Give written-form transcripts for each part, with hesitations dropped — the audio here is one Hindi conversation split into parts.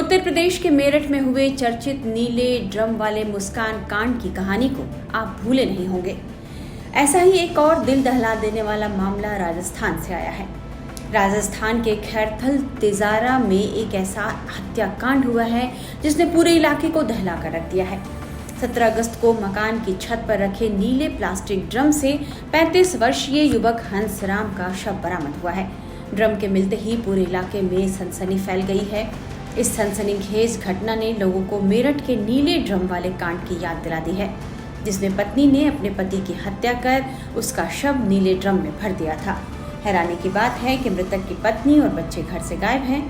उत्तर प्रदेश के मेरठ में हुए चर्चित नीले ड्रम वाले मुस्कान कांड की कहानी को आप भूले नहीं होंगे। ऐसा ही एक और दिल दहला देने वाला मामला राजस्थान से आया है। राजस्थान के खैरथल तिजारा में एक ऐसा हत्याकांड हुआ है जिसने पूरे इलाके को दहला कर रख दिया है। 17 अगस्त को मकान की छत पर रखे नीले प्लास्टिक ड्रम से 35 वर्षीय युवक हंसराम का शव बरामद हुआ है। ड्रम के मिलते ही पूरे इलाके में सनसनी फैल गई है। इस सनसनीखेज घटना ने लोगों को मेरठ के नीले ड्रम वाले कांड की याद दिला दी है, जिसमें पत्नी ने अपने पति की हत्या कर उसका शव नीले ड्रम में भर दिया था। हैरानी की बात है कि मृतक की पत्नी और बच्चे घर से गायब हैं।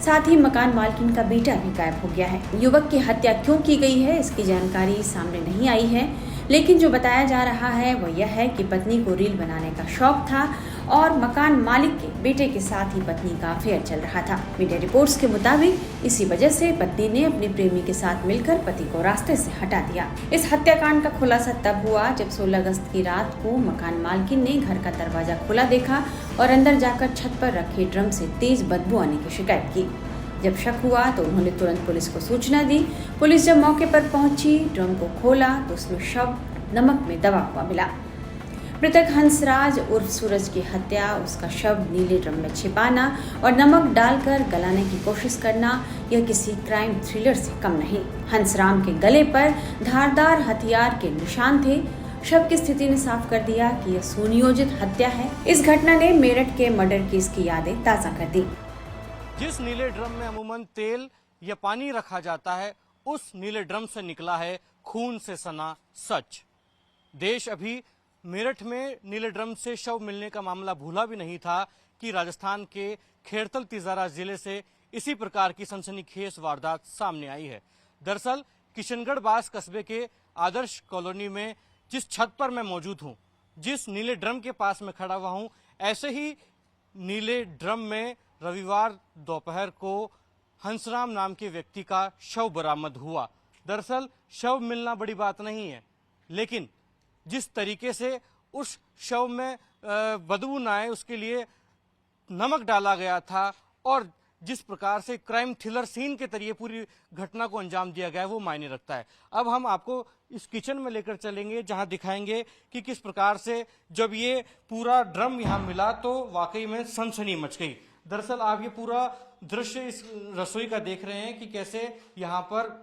साथ ही मकान मालकिन का बेटा भी गायब हो गया है। युवक की हत्या क्यों की गई है, इसकी जानकारी सामने नहीं आई है, लेकिन जो बताया जा रहा है वो यह है कि पत्नी को रील बनाने का शौक था और मकान मालिक के बेटे के साथ ही पत्नी का अफेयर चल रहा था। मीडिया रिपोर्ट्स के मुताबिक इसी वजह से पत्नी ने अपने प्रेमी के साथ मिलकर पति को रास्ते से हटा दिया। इस हत्याकांड का खुलासा तब हुआ जब 16 अगस्त की रात को मकान मालकिन ने घर का दरवाजा खुला देखा और अंदर जाकर छत पर रखे ड्रम से तेज बदबू आने की शिकायत की। जब शक हुआ तो उन्होंने तुरंत पुलिस को सूचना दी। पुलिस जब मौके पर पहुंची, ड्रम को खोला तो उसमें शव नमक में दबा हुआ मिला। मृतक हंसराज उर्फ सूरज की हत्या, उसका शव नीले ड्रम में छिपाना और नमक डालकर गलाने की कोशिश करना, यह किसी क्राइम थ्रिलर से कम नहीं। हंसराम के गले पर धारदार हथियार के निशान थे। शव की स्थिति ने साफ कर दिया कि यह सुनियोजित हत्या है। इस घटना ने मेरठ के मर्डर केस की यादें ताजा कर दी। जिस नीले ड्रम में अमूमन तेल या पानी रखा जाता है, उस नीले ड्रम से निकला है खून से सना सच। देश अभी मेरठ में नीले ड्रम से शव मिलने का मामला भूला भी नहीं था कि राजस्थान के खैरथल तिजारा जिले से इसी प्रकार की सनसनीखेज वारदात सामने आई है। दरअसल किशनगढ़ बास कस्बे के आदर्श कॉलोनी में जिस छत पर मैं मौजूद हूं, जिस नीले ड्रम के पास में खड़ा हुआ हूं, ऐसे ही नीले ड्रम में रविवार दोपहर को हंसराम नाम के व्यक्ति का शव बरामद हुआ। दरअसल शव मिलना बड़ी बात नहीं है, लेकिन जिस तरीके से उस शव में बदबू न आए उसके लिए नमक डाला गया था और जिस प्रकार से क्राइम थ्रिलर सीन के तरीके पूरी घटना को अंजाम दिया गया है, वो मायने रखता है। अब हम आपको इस किचन में लेकर चलेंगे, जहां दिखाएंगे कि किस प्रकार से जब ये पूरा ड्रम यहां मिला तो वाकई में सनसनी मच गई। दरअसल आप ये पूरा दृश्य इस रसोई का देख रहे हैं कि कैसे यहाँ पर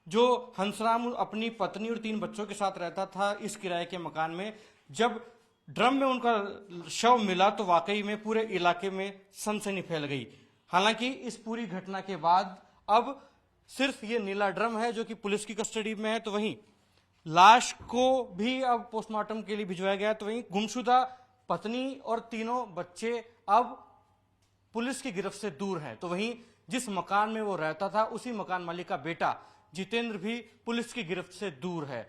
जो हंसराम अपनी पत्नी और 3 बच्चों के साथ रहता था इस किराए के मकान में, जब ड्रम में उनका शव मिला तो वाकई में पूरे इलाके में सनसनी फैल गई। हालांकि इस पूरी घटना के बाद अब सिर्फ ये नीला ड्रम है जो कि पुलिस की कस्टडी में है, तो वहीं लाश को भी अब पोस्टमार्टम के लिए भिजवाया गया। तो वहीं गुमशुदा पत्नी और 3 बच्चे अब पुलिस की गिरफ्त से दूर है। तो वहीं जिस मकान में वो रहता था उसी मकान मालिक का बेटा जितेंद्र भी पुलिस की गिरफ्त से दूर है।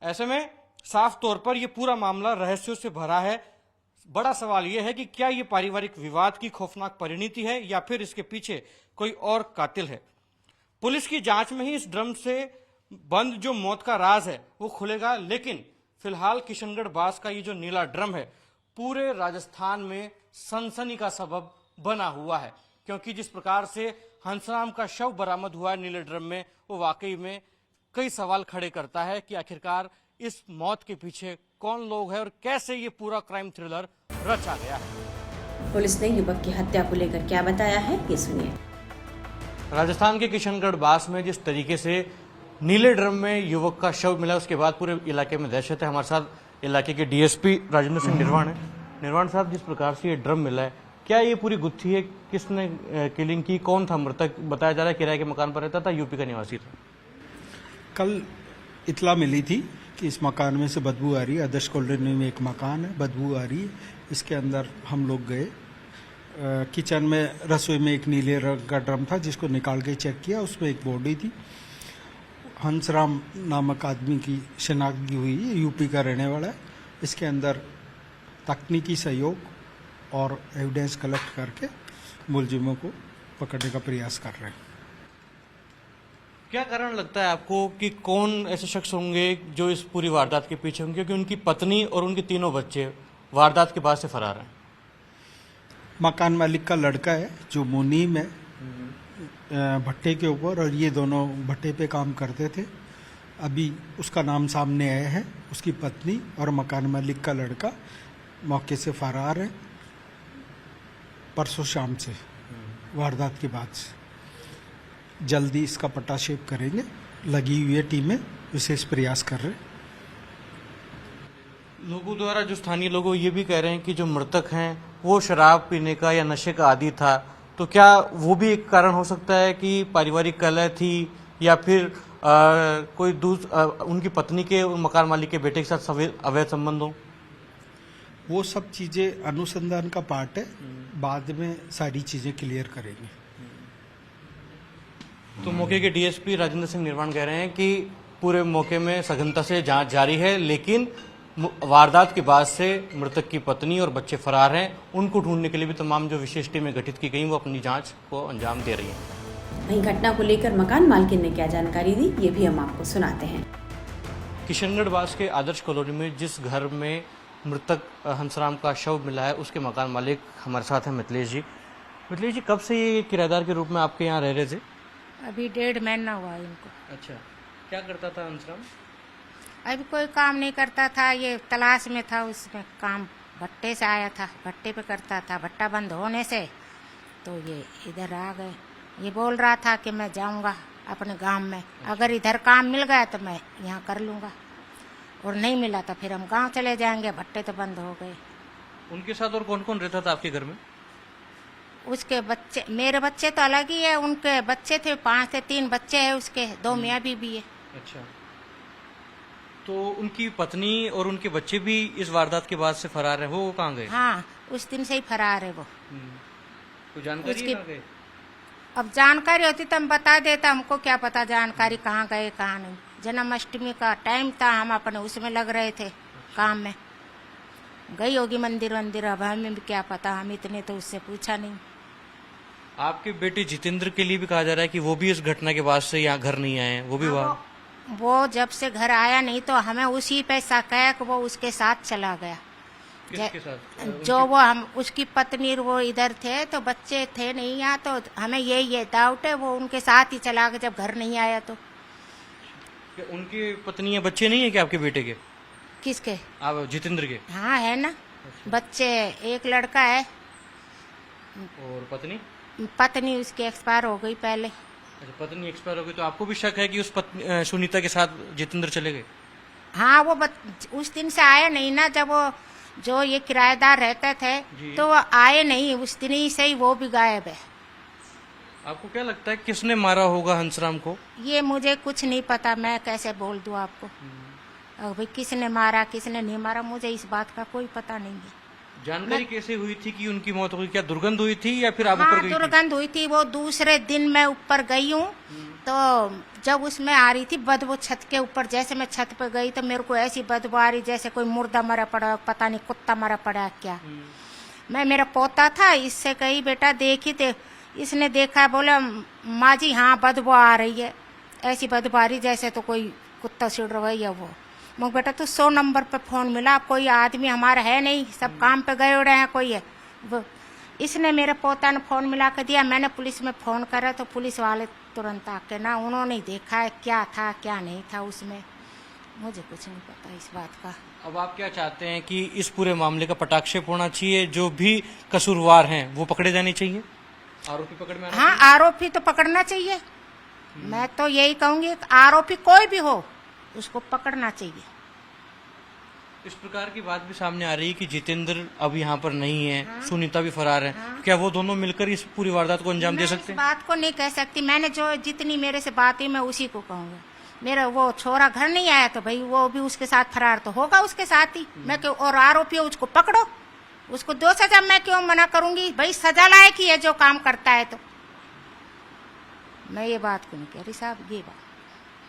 ऐसे में साफ तौर पर यह पूरा मामला रहस्यों से भरा है। बड़ा सवाल यह है कि क्या यह पारिवारिक विवाद की खौफनाक परिणति है या फिर इसके पीछे कोई और कातिल है। पुलिस की जांच में ही इस ड्रम से बंद जो मौत का राज है वो खुलेगा, लेकिन फिलहाल किशनगढ़ बास का ये जो नीला ड्रम है पूरे राजस्थान में सनसनी का सबब बना हुआ है, क्योंकि जिस प्रकार से हंसराम का शव बरामद हुआ है नीले ड्रम में, वो वाकई में कई सवाल खड़े करता है कि आखिरकार इस मौत के पीछे कौन लोग हैं और कैसे ये पूरा क्राइम थ्रिलर रचा गया है। पुलिस ने युवक की हत्या को लेकर क्या बताया है, ये सुनिए। राजस्थान के किशनगढ़ बास में जिस तरीके से नीले ड्रम में युवक का शव मिला, उसके बाद पूरे इलाके में दहशत है। हमारे साथ इलाके के डीएसपी राजेंद्र सिंह निर्वाण है। निर्वाण साहब, जिस प्रकार से ये ड्रम मिला है, क्या ये पूरी गुत्थी है? किसने किलिंग की? कौन था मृतक? बताया जा रहा है किराए के मकान पर रहता था, यूपी का निवासी था। कल इतला मिली थी कि इस मकान में से बदबू आ रही है। आदर्श कॉलोनी में एक मकान है, बदबू आ रही है। इसके अंदर हम लोग गए। किचन में रसोई में एक नीले रंग का ड्रम था जिसको निकाल के चेक किया, उसमें एक बॉडी थी। हंसराम नामक आदमी की शिनाख्त हुई है, यूपी का रहने वाला है। इसके अंदर तकनीकी सहयोग और एविडेंस कलेक्ट करके मुलजिमों को पकड़ने का प्रयास कर रहे हैं। क्या कारण लगता है आपको कि कौन ऐसे शख्स होंगे जो इस पूरी वारदात के पीछे होंगे, क्योंकि उनकी पत्नी और उनके 3 बच्चे वारदात के बाद से फरार हैं? मकान मालिक का लड़का है जो मुनीम है, भट्टे के ऊपर, और ये दोनों भट्टे पे काम करते थे। अभी उसका नाम सामने आया है। उसकी पत्नी और मकान मालिक का लड़का मौके से फरार है परसों शाम से, वारदात के बाद से। जल्दी इसका पटाक्षेप करेंगे। लगी हुई है टीमें, विशेष प्रयास कर रहे हैं। लोगों द्वारा, जो स्थानीय लोग ये भी कह रहे हैं कि जो मृतक हैं वो शराब पीने का या नशे का आदी था, तो क्या वो भी एक कारण हो सकता है कि पारिवारिक कलह थी, या फिर कोई उनकी पत्नी के मकान मालिक के बेटे के साथ अवैध संबंध हो? वो सब चीज़ें अनुसंधान का पार्ट है, बाद में सारी चीज़ें क्लियर करेंगे। तो मौके के डीएसपी राजेंद्र सिंह निर्वाण कह रहे हैं कि पूरे मौके में सघनता से जांच जारी है, लेकिन वारदात के बाद से मृतक की पत्नी और बच्चे फरार हैं। उनको ढूंढने के लिए भी तमाम जो विशेष टीमें गठित की गई वो अपनी जांच को अंजाम दे रही हैं। वहीं घटना को लेकर मकान मालकिन ने क्या जानकारी दी, ये भी हम आपको सुनाते हैं। किशनगढ़ वास के आदर्श कॉलोनी में जिस घर में मृतक हंसराम का शव मिला है, उसके मकान मालिक हमारे साथ हैं मिथिलेश जी। मिथिलेश जी, कब से ये किराएदार के रूप में आपके यहाँ रह रहे थे? अभी 1.5 महीना हुआ इनको। अच्छा, क्या करता था हंसराम? अभी कोई काम नहीं करता था, ये तलाश में था, उसमें काम भट्टे से आया था, भट्टे पे करता था। भट्टा बंद होने से तो ये इधर आ गए। ये बोल रहा था कि मैं जाऊंगा अपने गांव में, अगर इधर काम मिल गया तो मैं यहाँ कर लूँगा, और नहीं मिला तो फिर हम गांव चले जाएंगे। भट्टे तो बंद हो गए। उनके साथ और कौन कौन रहता था आपके घर में? उसके बच्चे, मेरे बच्चे तो अलग ही है, उनके बच्चे थे 5 से 3 बच्चे हैं उसके, 2 मियाँ बीबी है। अच्छा, तो उनकी पत्नी और उनके बच्चे भी इस वारदात के बाद से फरार है, वो कहाँ गए? हाँ, उस दिन से ही फरार है वो। कोई जानकारी उसकी- कहाँ गए? अब जानकारी होती तो हम बता देता, हमको क्या पता जानकारी कहाँ गए कहाँ नहीं। जन्माष्टमी का टाइम था, हम अपने उसमें लग रहे थे काम में। गई होगी मंदिर वंदिर, अब हमें भी क्या पता, हम इतने तो उससे पूछा नहीं। आपके बेटे जितेंद्र के लिए भी कहा जा रहा है कि वो भी इस घटना के बाद से यहाँ घर नहीं आए हैं, वो भी वहाँ। वो जब से घर आया नहीं तो हमें उसी पे शक है कि वो उसके साथ चला गया। किसके साथ? जो वो हम उसकी पत्नी वो इधर थे तो बच्चे थे नहीं यहाँ, तो हमें ये डाउट है वो उनके साथ ही चला गया जब घर नहीं आया तो। क्या उनकी पत्नी या बच्चे नहीं है क्या आपके बेटे के? किसके? आप जितेंद्र के? हाँ है ना, बच्चे, एक लड़का है और पत्नी? पत्नी उसकी एक्सपायर हो गई पहले। अच्छा, पत्नी एक्सपायर हो गई, तो आपको भी शक है कि उस पत्नी सुनीता के साथ जितेंद्र चले गए? हाँ, वो उस दिन से आए नहीं ना, जब वो जो ये किराएदार रहते थे तो वो आए नहीं, उस दिन ही से ही वो भी गायब है। आपको क्या लगता है किसने मारा होगा हंसराम को? ये मुझे कुछ नहीं पता, मैं कैसे बोल दूं आपको। भाई किसने मारा किसने नहीं मारा, मुझे इस बात का कोई पता नहीं है। जानकारी कैसे हुई थी कि उनकी मौत हो गई? क्या दुर्गंध हुई थी या फिर आप हाँ, ऊपर गई थी? दुर्गंध हुई थी। वो दूसरे दिन मैं ऊपर गई हूँ तो जब उसमें आ रही थी बदबू छत के ऊपर, जैसे मैं छत पे गई तो मेरे को ऐसी बदबू आ रही जैसे कोई मुर्दा मरा पड़ा, पता नहीं कुत्ता मरा पड़ा क्या। मैं, मेरा पोता था, इससे कही बेटा देखी थे, इसने देखा, बोला माँ जी हाँ बदबू आ रही है, ऐसी बदबू आ रही जैसे तो कोई कुत्ता छिड़ रहा है वो। मैं बेटा तो 100 नंबर पे फोन मिला, कोई आदमी हमारा है नहीं, सब काम पे गए उड़े हैं, कोई है वो। इसने मेरे पोता ने फोन मिला कर दिया, मैंने पुलिस में फोन करा तो पुलिस वाले तुरंत आके ना, उन्होंने देखा है क्या था क्या नहीं था उसमें, मुझे कुछ नहीं पता इस बात का। अब आप क्या चाहते हैं कि इस पूरे मामले का पटाक्षेप होना चाहिए, जो भी कसूरवार हैं वो पकड़े जाने चाहिए, आरोपी पकड़ में आना हाँ, आरोपी तो पकड़ना चाहिए। मैं तो यही कहूंगी, आरोपी कोई भी हो उसको पकड़ना चाहिए। इस प्रकार की बात भी सामने आ रही है कि जितेंद्र अब यहाँ पर नहीं है, सुनीता भी फरार है। क्या वो दोनों मिलकर इस पूरी वारदात को अंजाम दे सकते इस हैं? बात को नहीं कह सकती, मैंने जो जितनी मेरे से बात हुई मैं उसी को कहूंगा। मेरा वो छोरा घर नहीं आया तो भाई वो भी उसके साथ फरार तो होगा उसके साथ ही। मैं क्यों, और आरोपी हो उसको पकड़ो, उसको दो सजा, मैं क्यों मना करूंगी? भाई सजा लायक ही है जो काम करता है, तो मैं ये बात को नहीं कह रही साहब। ये बात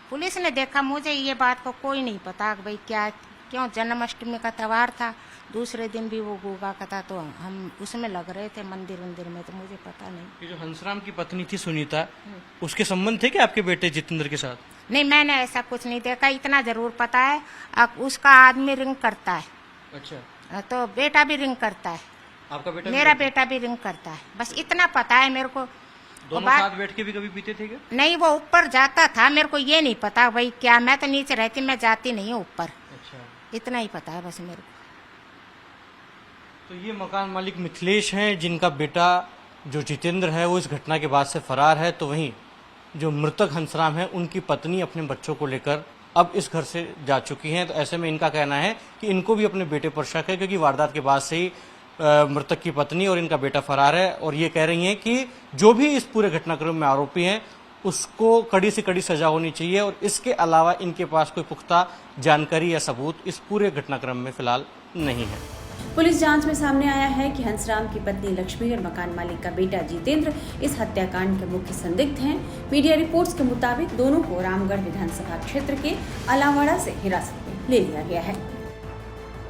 पुलिस ने देखा, मुझे ये बात को कोई नहीं पता कि भाई क्या क्यों। जन्माष्टमी का त्योहार था, दूसरे दिन भी वो गोगा का था, तो हम उसमें लग रहे थे मंदिर वंदिर में, तो मुझे पता नहीं। ये जो हंसराम की पत्नी थी सुनीता, उसके संबंध थे क्या आपके बेटे जितेंद्र के साथ? नहीं, मैंने ऐसा कुछ नहीं देखा, इतना जरूर पता है अब उसका आदमी रिंग करता है। अच्छा, तो बेटा भी रिंग करता है, आपका बेटा? मेरा बेटा भी रिंग करता है, बस इतना पता है मेरे को। दोनों बात- साथ बैठ के भी कभी पीते थे क्या? नहीं, वो ऊपर जाता था, मेरे को ये नहीं पता भाई क्या, मैं तो नीचे रहती, मैं जाती नहीं हूँ ऊपर, अच्छा। इतना ही पता है बस मेरे को। तो ये मकान मालिक मिथिलेश हैं, जिनका बेटा जो जितेंद्र है वो इस घटना के बाद से फरार है। तो वहीं जो मृतक हंसराम है, उनकी पत्नी अपने बच्चों को लेकर अब इस घर से जा चुकी हैं। तो ऐसे में इनका कहना है कि इनको भी अपने बेटे पर शक है, क्योंकि वारदात के बाद से ही मृतक की पत्नी और इनका बेटा फरार है। और ये कह रही हैं कि जो भी इस पूरे घटनाक्रम में आरोपी हैं उसको कड़ी से कड़ी सजा होनी चाहिए, और इसके अलावा इनके पास कोई पुख्ता जानकारी या सबूत इस पूरे घटनाक्रम में फिलहाल नहीं है। पुलिस जांच में सामने आया है कि हंसराम की पत्नी लक्ष्मी और मकान मालिक का बेटा जितेंद्र इस हत्याकांड के मुख्य संदिग्ध हैं। मीडिया रिपोर्ट्स के मुताबिक दोनों को रामगढ़ विधानसभा क्षेत्र के अलावाड़ा से हिरासत में ले लिया गया है।